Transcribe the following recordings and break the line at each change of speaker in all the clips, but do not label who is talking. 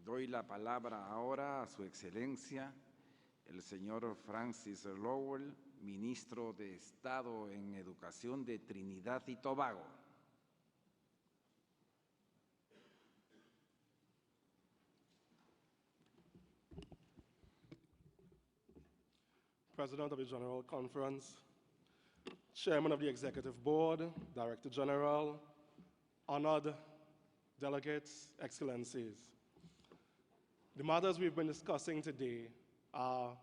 Doy la palabra ahora a Su Excelencia, el señor Francis Lowell, Ministro de Estado en Educación de Trinidad y Tobago.
President of the General Conference, Chairman of the Executive Board, Director General, honored delegates, excellencies. The matters we've been discussing today are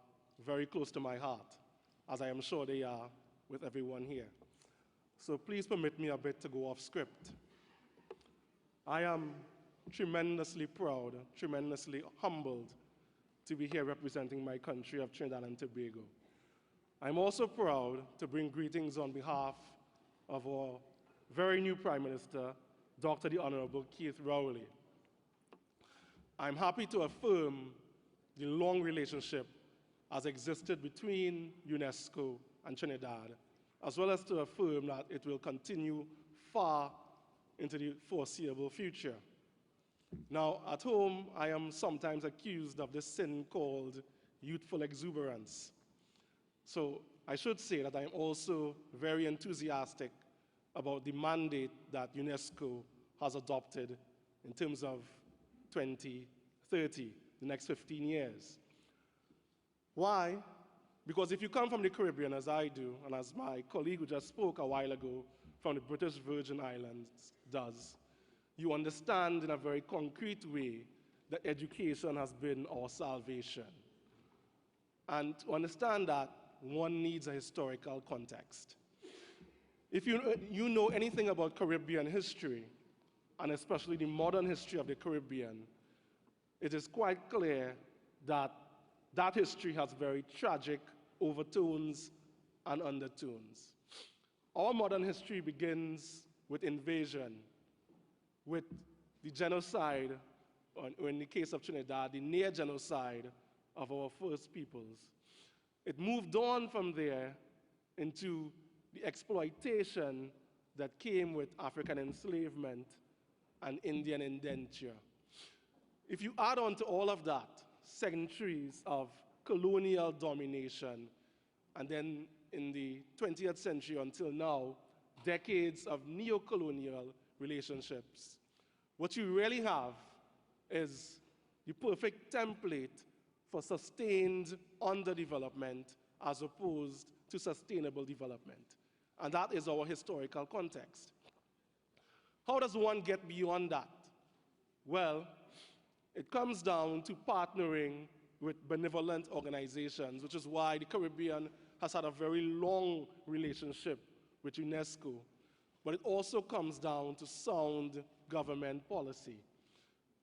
very close to my heart, as I am sure they are with everyone here. So please permit me a bit to go off script. I am tremendously proud, tremendously humbled to be here representing my country of Trinidad and Tobago. I'm also proud to bring greetings on behalf of our very new Prime Minister, Dr. the Honorable Keith Rowley. I'm happy to affirm the long relationship has existed between UNESCO and Trinidad, as well as to affirm that it will continue far into the foreseeable future. Now, at home, I am sometimes accused of this sin called youthful exuberance. So I should say that I'm also very enthusiastic about the mandate that UNESCO has adopted in terms of 2030, the next 15 years. Why? Because if you come from the Caribbean, as I do, and as my colleague who just spoke a while ago from the British Virgin Islands does, you understand in a very concrete way that education has been our salvation. And to understand that, one needs a historical context. If you know anything about Caribbean history, and especially the modern history of the Caribbean, it is quite clear that that history has very tragic overtones and undertones. Our modern history begins with invasion, with the genocide, or in the case of Trinidad, the near genocide of our first peoples. It moved on from there into the exploitation that came with African enslavement and Indian indenture. If you add on to all of that, centuries of colonial domination, and then in the 20th century until now, decades of neo-colonial relationships, what you really have is the perfect template for sustained underdevelopment as opposed to sustainable development. And that is our historical context. How does one get beyond that? Well, it comes down to partnering with benevolent organizations, which is why the Caribbean has had a very long relationship with UNESCO. But it also comes down to sound government policy.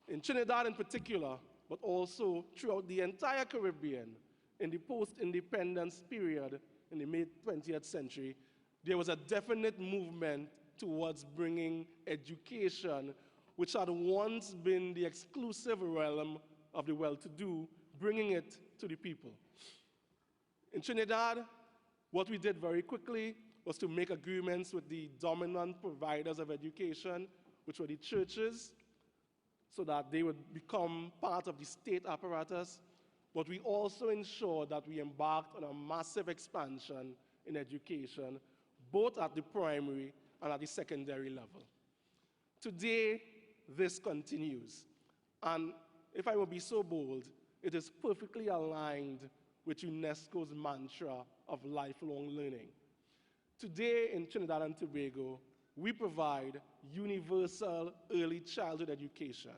In Trinidad in particular, but also throughout the entire Caribbean, in the post-independence period in the mid-20th century, there was a definite movement towards bringing education, which had once been the exclusive realm of the well-to-do, bringing it to the people. In Trinidad, what we did very quickly was to make agreements with the dominant providers of education, which were the churches, so that they would become part of the state apparatus. But we also ensured that we embarked on a massive expansion in education, both at the primary and at the secondary level. Today, this continues. And if I will be so bold, it is perfectly aligned with UNESCO's mantra of lifelong learning. Today in Trinidad and Tobago, we provide universal early childhood education.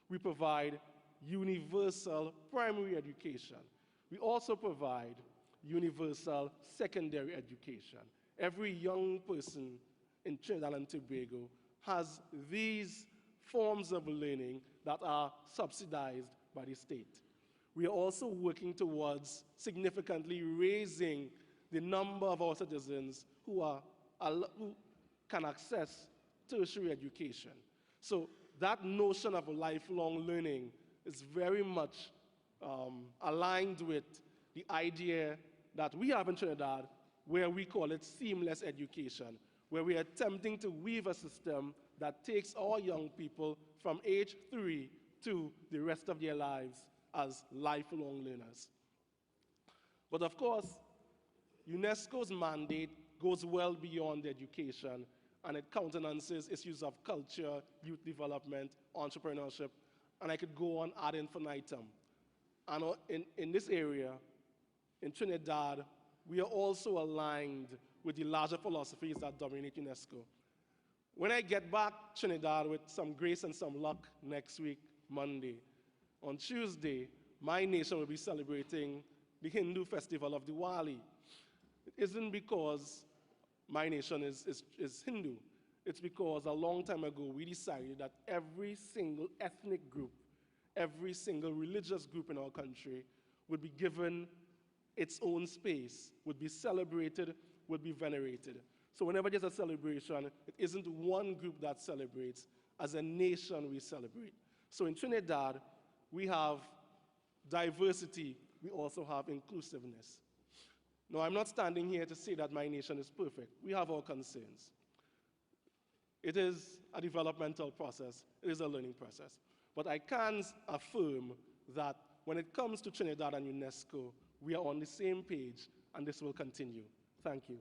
We provide universal primary education. We also provide universal secondary education. Every young person in Trinidad and Tobago has these forms of learning that are subsidized by the state. We are also working towards significantly raising the number of our citizens who can access tertiary education. So that notion of lifelong learning is very much aligned with the idea that we have in Trinidad, where we call it seamless education, where we are attempting to weave a system that takes our young people from age 3 to the rest of their lives as lifelong learners. But of course, UNESCO's mandate goes well beyond education, and it countenances issues of culture, youth development, entrepreneurship, and I could go on ad infinitum. And in this area, in Trinidad, we are also aligned with the larger philosophies that dominate UNESCO. When I get back Trinidad with some grace and some luck next week, Monday, on Tuesday, my nation will be celebrating the Hindu festival of Diwali. It isn't because my nation is Hindu. It's because a long time ago we decided that every single ethnic group, every single religious group in our country would be given its own space, would be celebrated, would be venerated. So whenever there's a celebration, it isn't one group that celebrates. As a nation, we celebrate. So in Trinidad, we have diversity. We also have inclusiveness. Now, I'm not standing here to say that my nation is perfect. We have our concerns. It is a developmental process. It is a learning process. But I can affirm that when it comes to Trinidad and UNESCO, we are on the same page, and this will continue. Thank you.